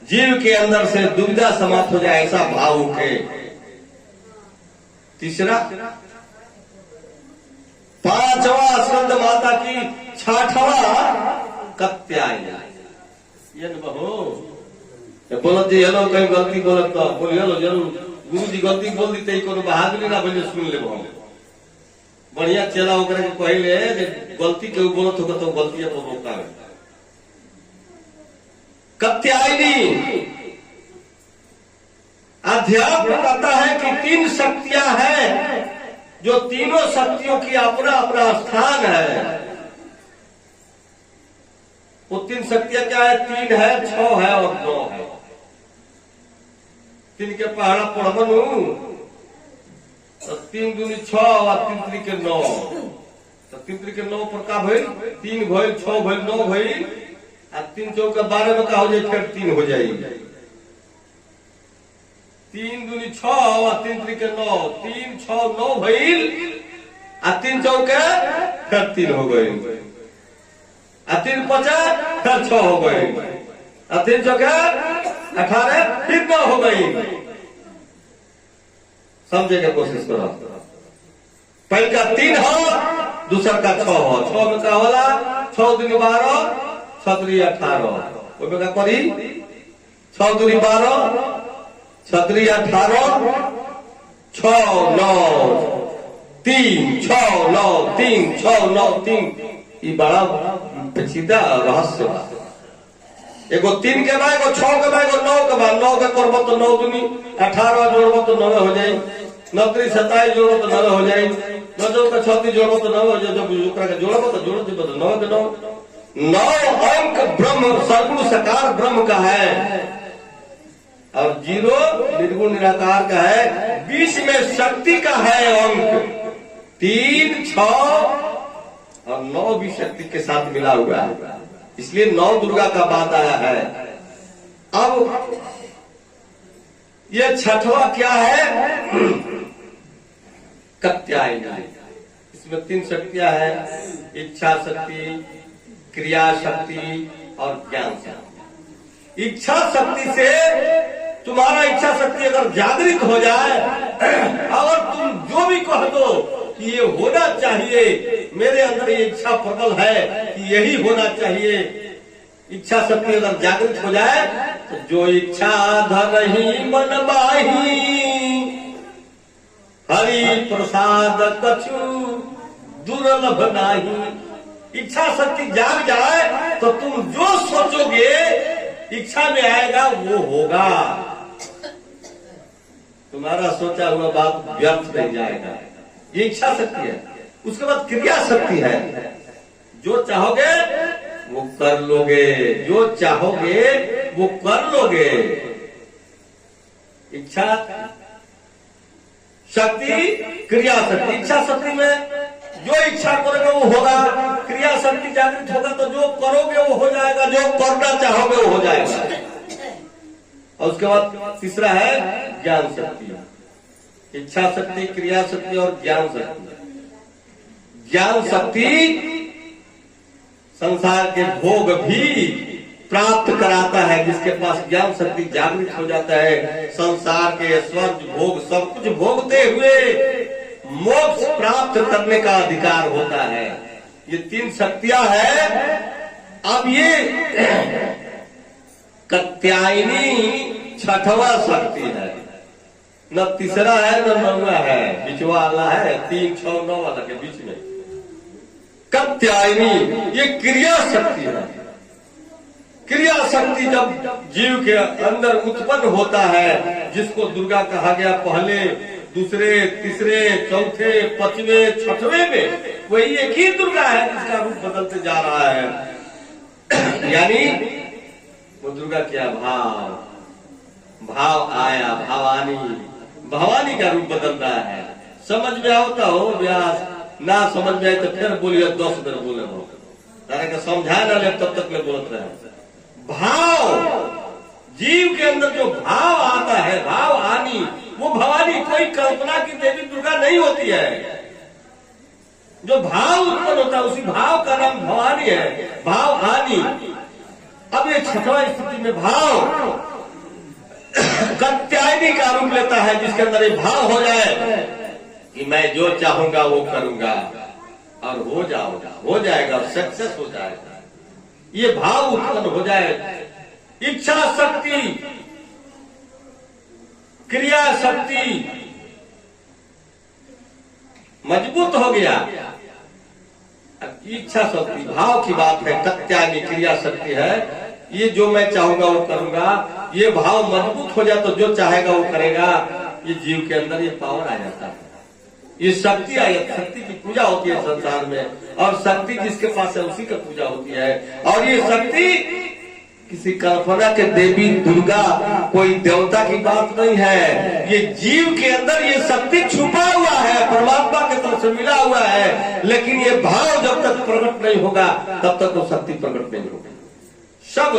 जीव के अंदर से दुविधा समाप्त हो जाए, ऐसा भाव उठे। तीसरा पांचवा स्कंद माता की छठवा कात्यायनी। ये बोलत जी हेलो कहीं गलती बोलत तो बोली हेलो जरूर गुरु जी गलती बोल दी तो कोनो बहादुरी ना बोले सुन ले बढ़िया चला होकर के पहले गलती के बोलत होगा तो गलती तो रोका। कात्यायनी अध्यात्म कहता है कि तीन शक्तियां हैं, जो तीनों शक्तियों की अपना अपना स्थान है। वो तीन शक्तियां क्या है? तीन है, 6 है और 9 है। तीन के पहाड़ा पढ़वन तो 3 दूनी 6 और 3 त्रिके 9, तो 3 त्रिके 9 पर का भइल? 3 भइल, 6 भइल, 9 भइल, और 3 चौका 12 में का हो जाए? फिर 3 हो जाएगी। 3 दूनी 6 और 3 त्रिके 9, 3 6 9 भइल, और 3 चौके फिर 3 हो गई, और 3 5 फिर 6 हो गई, और 3 चौके 18 फिर 9 हो गई। समझे की कोशिश करो। पहले का 3 हो, दूसरा का 6 हो। 6 में का होला? 6 दूनी 12, 6 दूनी 18, उसमें का करी? 6 दूनी 12, 6 दूनी 18, 6 9 3, 6 9 3, 6 9 3। ये बड़ा पेचीदा रहस्य। एगो 3 के बाद, एगो 6 के बाद, एगो 9 के बाद। 9 के करबो तो 9 दूनी 18 जोड़बो तो 9 हो जाए, 9 3 27 जोड़बो तो 9 हो जाए, 9 का 36 जोड़बो तो 9 हो जाए, जब ओकरा के जोड़बो तो जोड़ देबो तो 9 के 9 अंक ब्रह्म सगुण साकार ब्रह्म का है, और 0 निर्गुण निराकार का है। 20 में शक्ति का है अंक। 3 6 और 9 भी शक्ति के साथ मिला हुआ है, इसलिए 9 दुर्गा का बात आया है। अब ये छठवां क्या है? कात्यायनी। इसमें 3 शक्तियां हैं, इच्छा शक्ति, क्रिया शक्ति और ज्ञान शक्ति। इच्छा शक्ति से तुम्हारा इच्छा शक्ति अगर जागृत हो जाए, और तुम जो भी कह दो कि ये होना चाहिए, मेरे अंदर ये इच्छा प्रबल है कि यही होना चाहिए, इच्छा शक्ति अगर जागृत हो जाए तो जो इच्छा धरहि मन माही, हरि प्रसाद कछु दुर्लभ नाही। इच्छा शक्ति जाग जाए तो तुम जो सोचोगे इच्छा में आएगा वो होगा, तुम्हारा सोचा हुआ बात व्यर्थ नहीं जाएगा। ये इच्छा शक्ति है। उसके बाद क्रिया शक्ति है, जो चाहोगे वो कर लोगे, जो चाहोगे वो कर लोगे। इच्छा शक्ति, क्रिया शक्ति। इच्छा शक्ति में जो इच्छा करोगे वो होगा, क्रिया शक्ति जागृत होगा तो जो करोगे वो हो जाएगा, जो करना चाहोगे वो हो जाएगा। और उसके बाद तीसरा है ज्ञान शक्ति। इच्छा शक्ति, क्रिया शक्ति और ज्ञान शक्ति। ज्ञान शक्ति संसार के भोग भी प्राप्त कराता है। जिसके पास ज्ञान शक्ति जागृत हो जाता है, संसार के स्वर्ग भोग सब कुछ भोगते हुए मोक्ष प्राप्त करने का अधिकार होता है। ये 3 शक्तियां हैं। अब ये कात्यायनी छठवां शक्ति है, न तीसरा है न 9वां है, बीचवा वाला है। 3 6 9 वाला के बीच में कात्यायनी ये क्रिया शक्ति है। क्रिया शक्ति जब जीव के अंदर उत्पन्न होता है, जिसको दुर्गा कहा गया पहले, दूसरे, तीसरे, चौथे, 5वें, 6वें में, वही एक ही दुर्गा है जिसका रूप बदलते जा रहा है। यानी वो दुर्गा क्या? भाव आया, भवानी का रूप बदल रहा है। समझ में आता हो व्यास, ना समझ में आए तो फिर बोलिए 10 बार बोले हो, तारे का समझा ना ले तब तक ले बोलते रहे। भाव, जीव के अंदर जो भाव आता है, भाव आनी, वो भवानी कोई कल्पना की देवी दुर्गा नहीं होती है। जो भाव उत्पन्न होता है उसी भाव का नाम भवानी है, भाव आनी। अब ये छठवां स्थिति में भाव कात्यायनी का रूप लेता है, जिसके अंदर ये भाव हो जाए कि मैं जो चाहूंगा वो करूंगा और हो जाएगा, सक्सेस हो जाएगा। ये भाव उत्पन्न हो जाए। इच्छा शक्ति, क्रिया शक्ति मजबूत हो गया। अब इच्छा शक्ति, भाव की बात है, कात्यायनी क्रिया शक्ति है। ये जो मैं चाहूंगा वो करूंगा, ये भाव मजबूत हो जाए तो जो चाहेगा वो करेगा। ये जीव के अंदर ये पावर आ जाता है, ये शक्ति आ जाती है। शक्ति की पूजा होती है संसार में, और शक्ति जिसके पास है उसी की पूजा होती है। और ये शक्ति किसी कल्पना के देवी दुर्गा कोई देवता की बात नहीं है। ये जीव के अंदर ये शक्ति छुपा हुआ है, परमात्मा के तरफ से मिला हुआ है। लेकिन ये भाव जब तक प्रकट नहीं होगा तब तक वो शक्ति प्रकट नहीं होगी। सब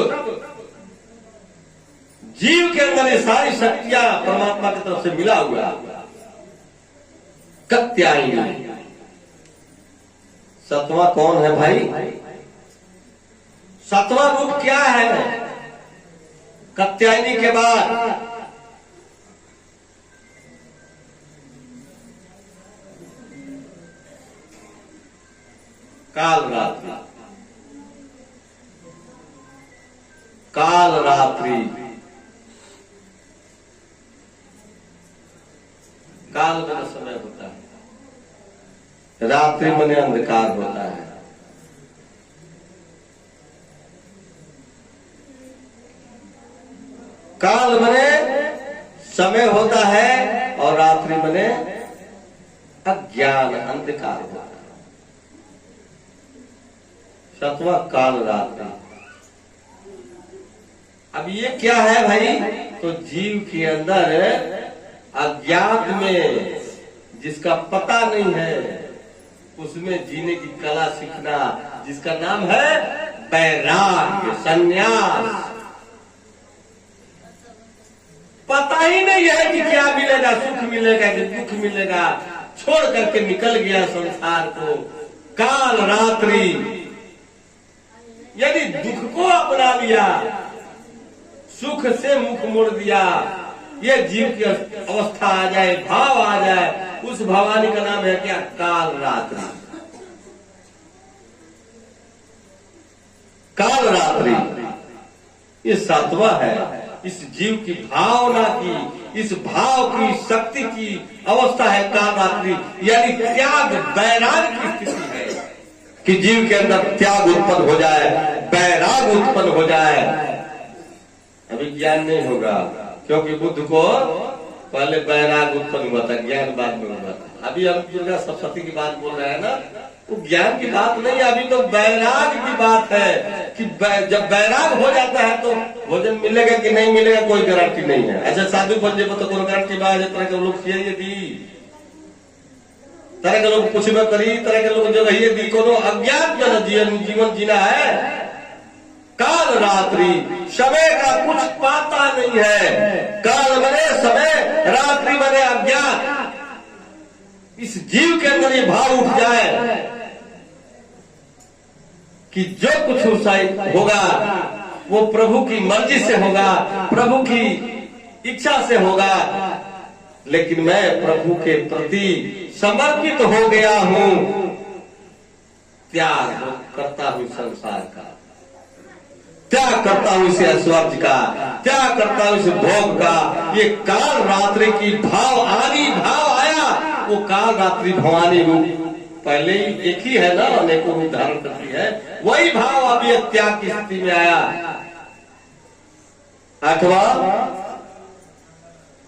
जीव के अंदर ये सारी शक्तियां परमात्मा की तरफ से मिला हुआ है। कात्यायनी सतवां कौन है भाई? सतवां रूप क्या है कात्यायनी के बाद? काल रात्रि। काल रात्रि, काल में समय होता है, रात्रि में अंधकार होता है। काल मने समय होता है और रात्रि मने अज्ञान अंधकार होता है। सतवां काल रात्रि। अब ये क्या है भाई? तो जीव के अंदर अज्ञात में जिसका पता नहीं है उसमें जीने की कला सीखना, जिसका नाम है वैराग्य, संन्यास। पता ही नहीं है कि क्या मिलेगा, सुख मिलेगा कि दुख मिलेगा, छोड़ करके निकल गया संसार को। काल रात्रि यदि दुख को अपना लिया, सुख से मुख मोड़ दिया, ये जीव की अवस्था आ जाए, भाव आ जाए, उस भवानी का नाम है क्या? काल रात्रि। काल रात्रि ये सातवां है। इस जीव की भावना की, इस भाव की, शक्ति की अवस्था है काल रात्रि। यानी त्याग वैराग की स्थिति है कि जीव के अंदर त्याग उत्पन्न हो जाए, वैराग उत्पन्न हो जाए। अभी ज्ञान नहीं होगा, क्योंकि बुद्ध को पहले वैराग उत्पन्न हुआ था, ज्ञान बाद में हुआ था। अभी हम दुर्गा सप्तशती की बात बोल रहे हैं ना, वो ज्ञान की बात नहीं है, अभी तो वैराग की बात है कि जब वैराग हो जाता है तो भोजन मिलेगा कि नहीं मिलेगा कोई गारंटी नहीं है। ऐसे साधु बन जाए तो कोई गारंटी बात है। तरह के लोग दी, तरह के लोग कुछ में करी, तरह के लोग जगह ये दी, को अज्ञात जीवन जीना है। काल रात्रि, समय का कुछ पाता नहीं है। काल बने समय, रात्रि बने अज्ञान। इस जीव के अंदर ये भाव उठ जाए कि जो कुछ होगा वो प्रभु की मर्जी से होगा, प्रभु की इच्छा से होगा। लेकिन मैं प्रभु के प्रति समर्पित हो गया हूं, त्याग करता हूं संसार का, त्याग करता हूं इसे ऐश्वर्य का, त्याग करता हूं इसे भोग का। ये काल रात्रि की भाव आया, वो काल रात्रि भवानी रूप पहले ही एक ही है ना, अनेकों रूप धारण करती है। वही भाव अभी त्याग की स्थिति में आया। आठवां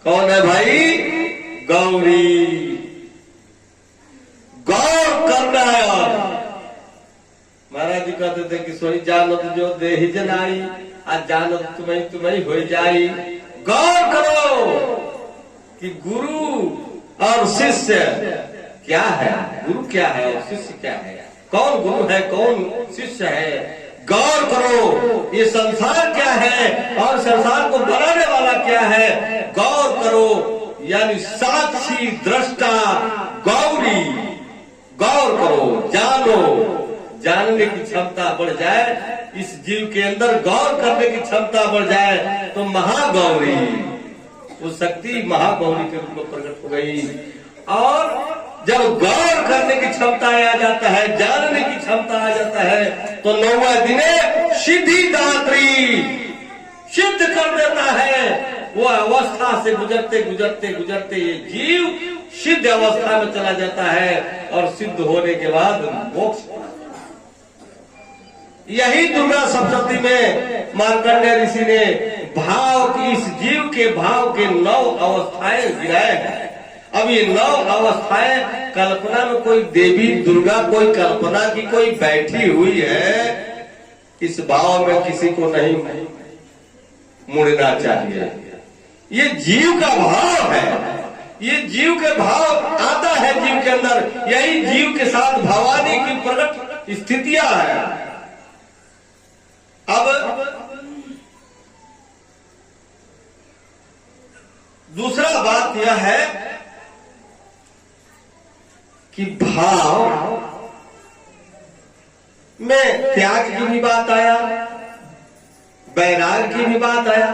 कौन है भाई? गौरी। गौर करना है। और महाराज जी कहते थे कि सोई जानत जो देहि जनाई, आज जानत तुम्हें हो जाई। गौर करो कि गुरु और शिष्य क्या है, गुरु क्या है और शिष्य क्या है, कौन गुरु है कौन शिष्य है। गौर करो ये संसार क्या है और संसार को बनाने वाला क्या है। गौर करो यानी साक्षी दृष्टा गौरी। गौर करो, जानो, जानने की क्षमता बढ़ जाए, इस जीव के अंदर गौर करने की क्षमता बढ़ जाए तो महागौरी, वो शक्ति महागौरी के रूप में प्रकट हो गई। और जब गौर करने की क्षमता आ जाता है, जानने की क्षमता आ जाता है तो 9वें दिने सिद्धि दात्री सिद्ध कर देता है। वो अवस्था से गुजरते गुजरते गुजरते ये जीव सिद्ध अवस्था में चला जाता है और सिद्ध होने के बाद मोक्ष। यही दुर्गा सप्तशती में मार्कंडेय ऋषि ने भाव की, इस जीव के भाव के 9 अवस्थाएं गिराए हैं। अब ये 9 अवस्थाएं कल्पना में कोई देवी दुर्गा, कोई कल्पना की कोई बैठी हुई है, इस भाव में किसी को नहीं मुड़ना चाहिए। ये जीव का भाव है, ये जीव के भाव आता है जीव के अंदर, यही जीव के साथ भवानी की प्रकट स्थितियां हैं। अब दूसरा बात यह है कि भाव में त्याग की भी बात आया, वैराग की भी बात आया।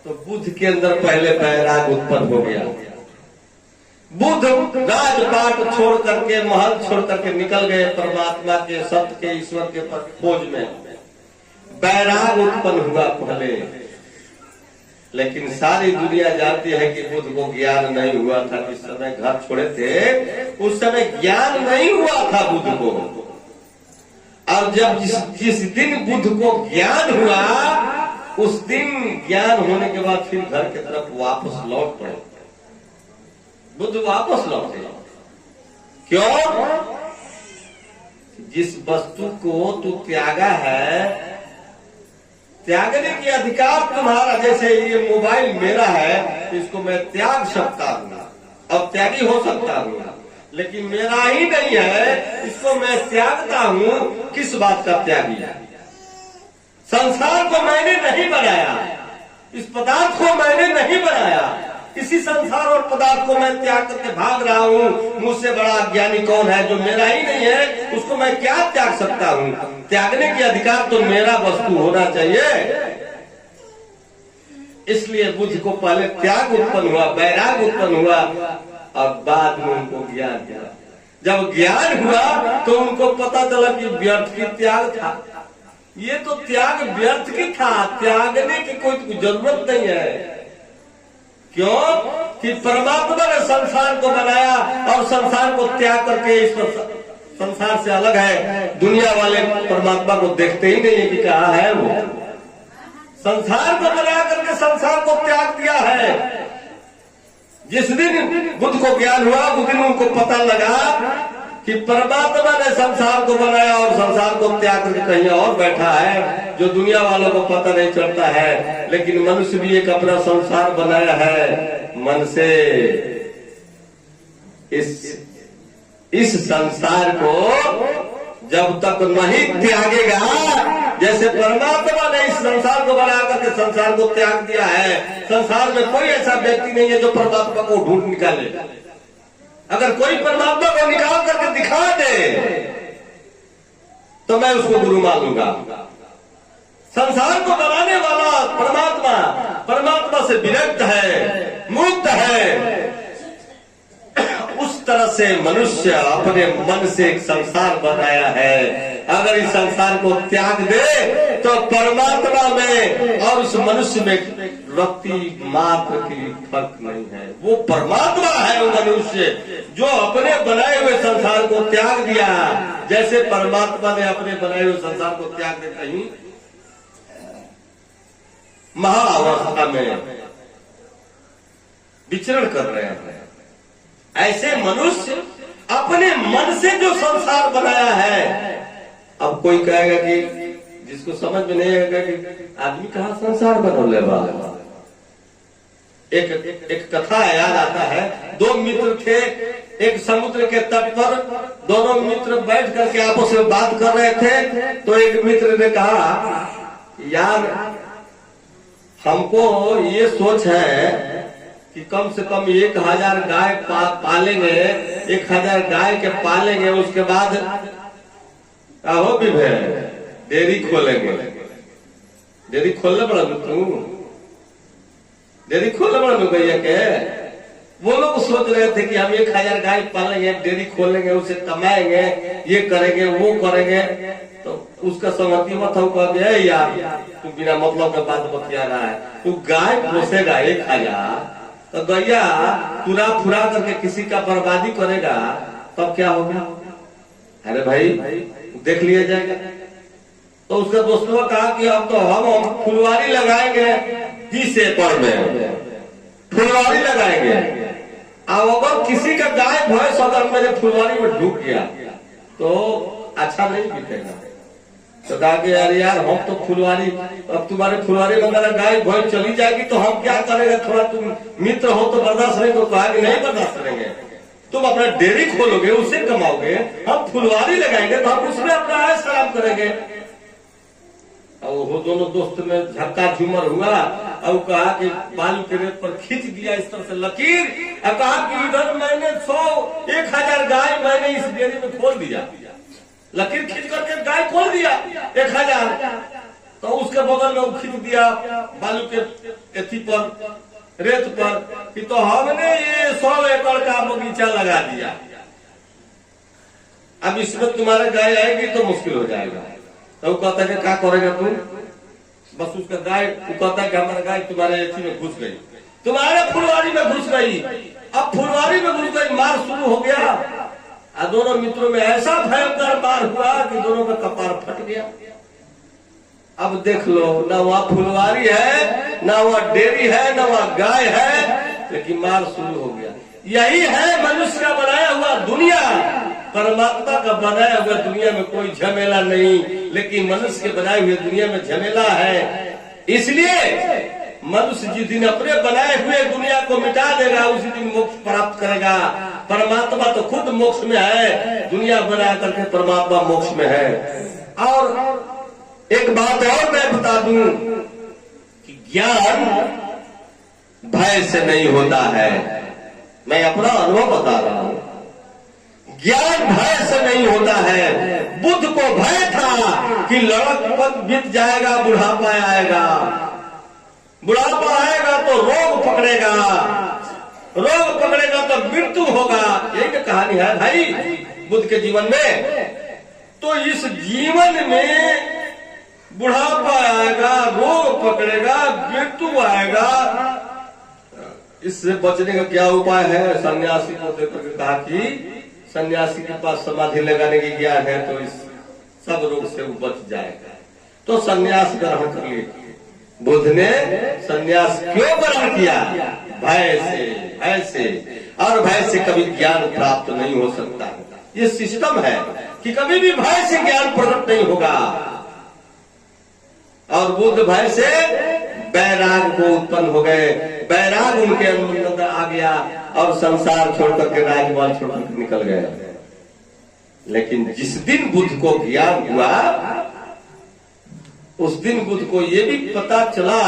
तो बुद्ध के अंदर पहले वैराग उत्पन्न हो गया। बुद्ध राजपाट छोड़ करके, महल छोड़ करके निकल गए परमात्मा के, सत्य के, ईश्वर के खोज में। वैराग उत्पन्न हुआ पहले, लेकिन सारी दुनिया जानती है कि बुद्ध को ज्ञान नहीं हुआ था। जिस समय घर छोड़े थे उस समय ज्ञान नहीं हुआ था बुद्ध को। और जब जिस दिन बुद्ध को ज्ञान हुआ, उस दिन ज्ञान होने के बाद फिर घर की तरफ वापस लौट पड़े। बुद्ध वापस लौटे। क्यों? जिस वस्तु को तू त्यागा है, त्यागने के अधिकार तुम्हारा, जैसे ये मोबाइल मेरा है, इसको मैं त्याग सकता हूँ, अब त्यागी हो सकता हूँ, लेकिन मेरा ही नहीं है, इसको मैं त्यागता हूँ। किस बात का त्यागी है? संसार को मैंने नहीं बनाया, इस पदार्थ को मैंने नहीं बनाया, इसी संसार और पदार्थ को मैं त्याग करके भाग रहा हूँ। मुझसे बड़ा ज्ञानी कौन है? जो मेरा ही नहीं है उसको मैं क्या त्याग सकता हूँ? त्यागने के अधिकार तो मेरा वस्तु होना चाहिए। इसलिए बुद्ध को पहले त्याग उत्पन्न हुआ, वैराग उत्पन्न हुआ, और बाद में उनको ज्ञान हुआ। जब ज्ञान हुआ तो उनको पता चला कि व्यर्थ की त्याग था। ये तो त्याग व्यर्थ की था, त्यागने की कोई जरूरत नहीं है। क्यों? कि परमात्मा ने संसार को बनाया और संसार को त्याग करके इस संसार से अलग है। दुनिया वाले परमात्मा को देखते ही नहीं है कि कहाँ है वो। संसार को बना करके संसार को त्याग दिया है। जिस दिन बुद्ध को ज्ञान हुआ उस दिन उनको पता लगा कि परमात्मा ने संसार को बनाया और संसार को त्याग करके कहीं और बैठा है, जो दुनिया वालों को पता नहीं चलता है। लेकिन मनुष्य भी एक अपना संसार बनाया है मन से। इस संसार को जब तक नहीं त्यागेगा, जैसे परमात्मा ने इस संसार को बना करके संसार को त्याग दिया है, संसार में कोई ऐसा व्यक्ति नहीं है जो परमात्मा को ढूंढ निकाले। अगर कोई परमात्मा को निकाल करके दिखा दे तो मैं उसको गुरु मानूंगा। संसार को बनाने वाला परमात्मा, परमात्मा से विरक्त है, मुक्त है। उस तरह से मनुष्य अपने मन से एक संसार बनाया है। अगर इस संसार को त्याग दे तो परमात्मा में और उस मनुष्य में रत्ती मात्र की फर्क नहीं है। वो परमात्मा है, वो मनुष्य जो अपने बनाए हुए संसार को त्याग दिया। जैसे परमात्मा ने अपने बनाए हुए संसार को त्याग दे, कहीं महाअवस्था में विचरण कर रहे हैं। ऐसे मनुष्य अपने मन से जो संसार बनाया है। अब कोई कहेगा कि जिसको समझ में नहीं आएगा कि आदमी कहाँ संसार बनौले वाला। एक कथा याद आता है। दो मित्र थे, एक समुद्र के तट पर दोनों मित्र बैठ करके आपस में बात कर रहे थे। तो एक मित्र ने कहा, यार हमको ये सोच है कि कम से कम 1000 गाय पालेंगे, 1000 गाय के पालेंगे, उसके बाद हो भी डेयरी खोलेंगे। डेयरी खोलने पड़ा तू, डेयरी खोलने पड़ा भैया के। वो लोग सोच रहे थे कि हम 1000 गाय पालेंगे, डेयरी खोलेंगे, उसे कमाएंगे, ये करेंगे वो करेंगे। तो उसका सहमति मत हो, कह गया यार तू बिना मतलब का बात बतिया रहा है। तू गाय पोसेगा 1000 तो गैया पूरा फुरा करके किसी का बर्बादी करेगा, तब क्या होगा? अरे भाई देख लिया जाएगा। तो उसके दोस्तों ने कहा कि अब तो हम फुलवारी लगाएंगे 30 एकड़ में, फुलवारी लगाएंगे। अब अगर किसी का गाय भैंस अगर मेरे फुलवारी में ढूक गया तो अच्छा नहीं बीतेगा। तो कहा कि यार हम तो फुलवारी, अब तुम्हारे फुलवारी में अगर गाय भैंस चली जाएगी तो हम क्या करेंगे, थोड़ा तुम मित्र हो तो बर्दाश्त नहीं। तो कहा कि नहीं बर्दाश्त करेंगे, तुम अपना डेयरी खोलोगे, उससे कमाओगे, हम फुलवारी लगाएंगे तो हम उसमें अपना ऐश आराम करेंगे। और वो दोनों दोस्त में झक्का झूमर हुआ और कहा कि बालू के रेत पर खींच दिया इस तरह से लकीर, और कहा कि इधर मैंने 100-1000 गाय मैंने इस डेयरी में खोल दिया। लकीर खींच करके गाय खोल दिया 1000, तो उसके बगल में वो खींच दिया बालू के एथी पर, रेत पर, कि तो हमने ये 100 एकड़ का बगीचा लगा दिया, अब इसमें तुम्हारे गाय आएगी तो मुश्किल हो जाएगा। तो वो कहता है कि क्या करेगा तू, बस उसका गाय, वो कहता है कि हमारा गाय तुम्हारे एथी में घुस गई, तुम्हारे फुलवारी में घुस गई। अब फुलवारी में घुस गई, मार शुरू हो गया, और दोनों मित्रों में ऐसा भयंकर मार हुआ कि दोनों का कपार फट गया। अब देख लो, ना वहाँ फुलवारी है, ना वहाँ डेयरी है, ना वहाँ गाय है, लेकिन मार शुरू हो गया। यही है मनुष्य का बनाया हुआ दुनिया। परमात्मा का बनाया हुआ दुनिया में कोई झमेला नहीं, लेकिन मनुष्य के बनाए हुए दुनिया में झमेला है। इसलिए मनुष्य जिस दिन अपने बनाए हुए दुनिया को मिटा देगा उसी दिन मोक्ष प्राप्त करेगा। परमात्मा तो खुद मोक्ष में है, दुनिया बना करके परमात्मा मोक्ष में है। और एक बात और मैं बता दूं कि ज्ञान भय से नहीं होता है। मैं अपना अनुभव बता रहा हूं, ज्ञान भय से नहीं होता है। बुद्ध को भय था कि लड़कपन बीत जाएगा, बुढ़ापा आएगा, बुढ़ापा आएगा तो रोग पकड़ेगा, रोग पकड़ेगा तो मृत्यु होगा। यही तो कहानी है भाई बुद्ध के जीवन में। तो इस जीवन में बुढ़ापा आएगा, रोग पकड़ेगा, मृत्यु आएगा, इससे बचने का क्या उपाय है? सन्यासी को देखकर कहा कि सन्यासी के पास समाधि लगाने की ज्ञान है तो इस सब रोग से वो बच जाएगा। तो सन्यास ग्रहण कर लिए। बुद्ध ने सन्यास क्यों ग्रहण किया? भय से, भय से। और भय से कभी ज्ञान प्राप्त नहीं हो सकता। ये सिस्टम है कि कभी भी भय से ज्ञान प्रकट नहीं होगा। और बुद्ध भय से बैराग को उत्पन्न हो गए, बैराग उनके अंदर आ गया और संसार छोड़ करके राजमहल छोड़ करके निकल गए। लेकिन जिस दिन बुद्ध को ज्ञान हुआ उस दिन बुद्ध को ये भी पता चला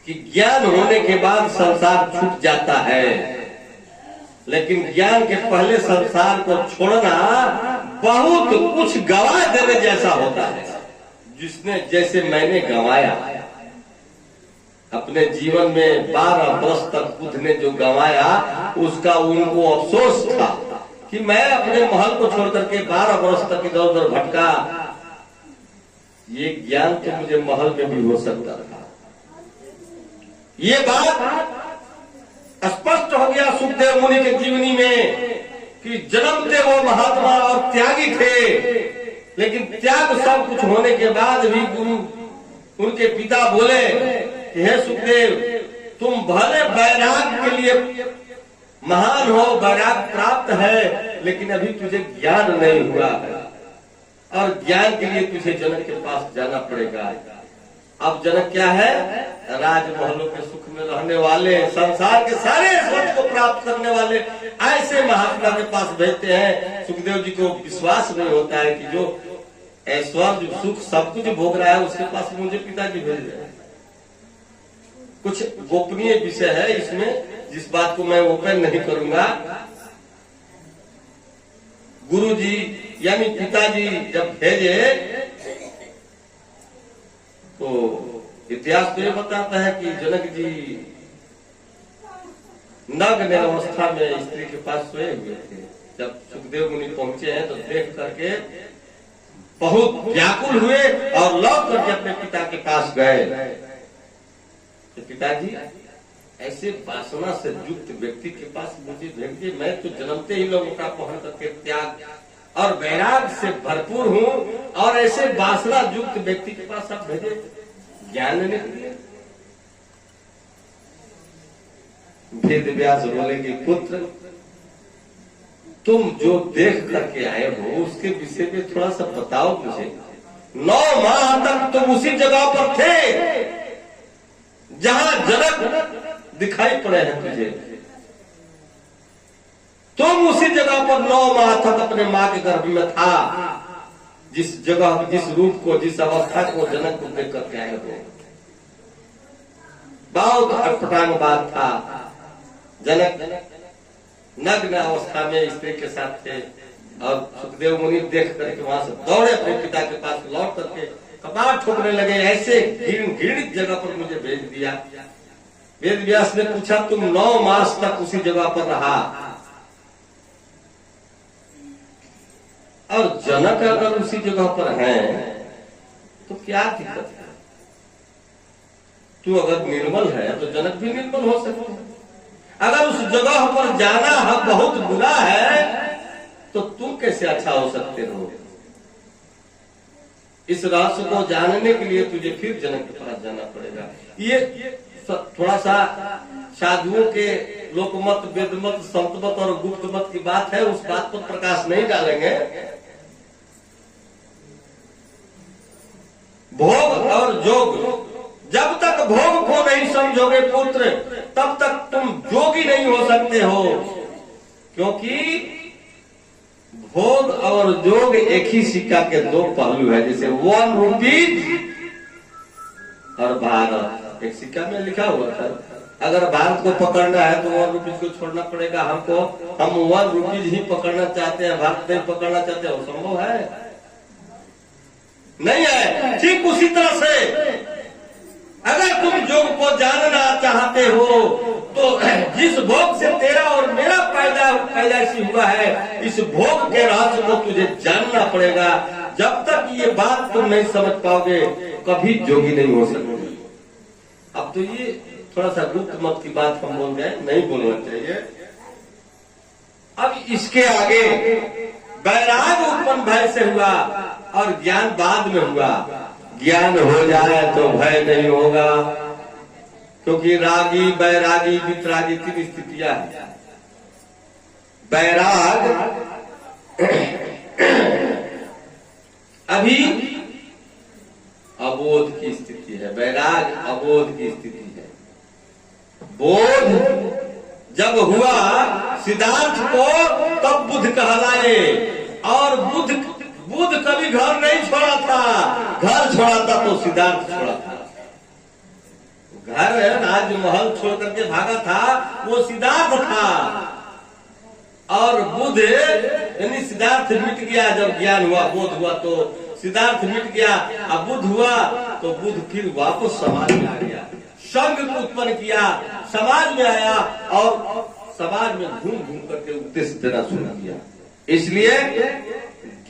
कि ज्ञान होने के बाद संसार छूट जाता है, लेकिन ज्ञान के पहले संसार को छोड़ना बहुत कुछ गवा देने जैसा होता है। जिसने, जैसे मैंने गंवाया अपने जीवन में 12 वर्ष तक बुद्ध ने जो गंवाया उसका उनको अफसोस था कि मैं अपने महल को छोड़ करके 12 वर्ष तक इधर उधर भटका। ये ज्ञान तो मुझे महल में भी हो सकता था। ये बात स्पष्ट हो गया सुखदेव मुनि के जीवनी में कि जन्मते वो महात्मा और त्यागी थे, लेकिन त्याग सब कुछ होने के बाद भी गुरु उनके पिता बोले कि हे सुखदेव, तुम भले बैराग के लिए महान हो, बैराग प्राप्त है, लेकिन अभी तुझे ज्ञान नहीं हुआ है और ज्ञान के लिए तुझे जनक के पास जाना पड़ेगा। अब जनक क्या है? राजमहलों के सुख में रहने वाले, संसार के सारे सुख को प्राप्त करने वाले ऐसे महात्मा के पास भेजते हैं। सुखदेव जी को विश्वास नहीं होता है कि जो ऐश्वर्य सुख सब कुछ भोग रहा है उसके पास मुझे पिताजी भेज रहे हैं। कुछ गोपनीय विषय है इसमें जिस बात को मैं ओपन नहीं करूंगा। गुरु जी यानी पिताजी जब भेजे तो इतिहास तो ये बताता है कि जनक जी नग्न अवस्था में स्त्री के पास सोए हुए थे। जब सुखदेव मुनि पहुंचे हैं तो देख करके बहुत व्याकुल हुए और लौट करके अपने पिता के पास गए। तो पिताजी ऐसे वासना से युक्त व्यक्ति के पास मुझे भेजिए, मैं तो जन्मते ही लोगों का पहन करके त्याग और वैराग से भरपूर हूं, और ऐसे वासना युक्त व्यक्ति के पास आप भेजे ज्ञान लेने के लिए। वेद व्यास बोले कि पुत्र, तुम जो देख करके आए हो उसके विषय में थोड़ा सा बताओ मुझे। 9 माह तक तुम उसी जगह पर थे जहां जनक दिखाई पड़े हैं तुझे। तुम उसी जगह पर 9 माह तक अपने मां के गर्भ में था, जिस जगह, जिस रूप को, जिस अवस्था को जनक को देख करके आए हो। बहुत अटपटांग बात था। जनक नग्न अवस्था में स्त्री के साथ थे, और सुखदेव मुनि देख करके वहां से दौड़े अपने पिता के पास, लौट करके कपार ठोकने लगे, ऐसे घृणित जगह पर मुझे भेज दिया। वेद व्यास ने पूछा, तुम 9 मास तक उसी जगह पर रहा, और जनक अगर उसी जगह पर है तो क्या दिक्कत है? तू अगर निर्मल है तो जनक भी निर्मल हो सकते हैं। अगर उस जगह पर जाना बहुत बुरा है तो तुम कैसे अच्छा हो सकते हो? इस रहस्य को जानने के लिए तुझे फिर जनक के पास जाना पड़ेगा। ये थोड़ा सा साधुओं के लोकमत, वेदमत, संतमत और गुप्तमत की बात है, उस बात पर प्रकाश नहीं डालेंगे। भोग और जोग, जब तक भोग को नहीं समझोगे पुत्र, तब तक तुम जोगी नहीं हो सकते हो। क्योंकि भोग और जोग एक ही सिक्का के 2 पहलू है। जैसे 1 रुपीज और भारत, एक सिक्का में लिखा हुआ था। अगर भारत को पकड़ना है तो 1 रुपीज को छोड़ना पड़ेगा हमको। हम 1 रुपीज ही पकड़ना चाहते हैं, भारत नहीं पकड़ना चाहते, वो संभव है? नहीं है। ठीक उसी तरह से अगर तुम योग को जानना चाहते हो तो जिस भोग से तेरा और मेरा पैदाइशी हुआ है, इस भोग के रहस्य को तुझे जानना पड़ेगा। जब तक ये बात तुम नहीं समझ पाओगे, कभी जोगी नहीं हो सकते। अब तो ये थोड़ा सा गुप्त मत की बात हम बोल गए, नहीं बोलना चाहिए। अब इसके आगे वैराग उत्पन्न भय से हुआ और ज्ञान बाद में हुआ। ज्ञान हो जाए तो भय नहीं होगा, क्योंकि रागी, बैरागी, वितरागी 3 स्थितियां हैं। बैराग अभी अबोध की स्थिति है, बैराग अबोध की स्थिति है। बोध जब हुआ सिद्धार्थ को, तब बुद्ध कहलाए। और बुद्ध कभी घर नहीं छोड़ा था, घर छोड़ा था तो सिद्धार्थ छोड़ा था। घर राजमहल छोड़ करके भागा था, वो सिद्धार्थ था। और बुद्ध यानी सिद्धार्थ मिट गया जब ज्ञान हुआ, बोध हुआ तो सिद्धार्थ मिट गया। अब बुद्ध हुआ तो बुद्ध फिर वापस समाज में आ गया, संघ को उत्पन्न किया, समाज में आया और समाज में घूम घूम करके उपदेश देना शुरू किया। इसलिए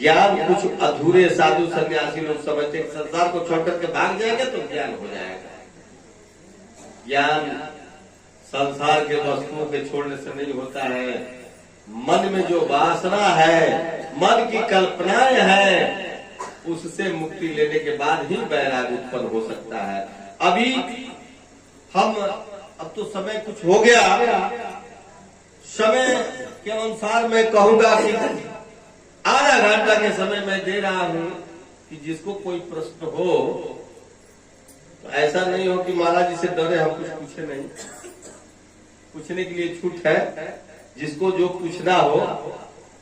ज्ञान कुछ अधूरे साधु सन्यासी लोग समझते हैं संसार को छोड़ करके भाग जाएंगे तो ज्ञान हो जाएगा। ज्ञान संसार के वस्तुओं के छोड़ने से नहीं होता है। मन में जो वासना है, मन की कल्पनाएं हैं, उससे मुक्ति लेने के बाद ही वैराग उत्पन्न हो सकता है। अभी हम, अब तो समय कुछ हो गया, समय के अनुसार मैं कहूंगा कि आधा घंटा के समय मैं दे रहा हूं कि जिसको कोई प्रश्न हो तो ऐसा नहीं हो कि महाराज जी से डरे हम कुछ पूछे नहीं। पूछने के लिए छूट है, जिसको जो पूछना हो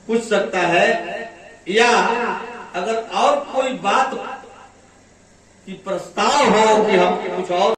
पूछ सकता है। या अगर और कोई बात की प्रस्ताव हो कि हम कुछ और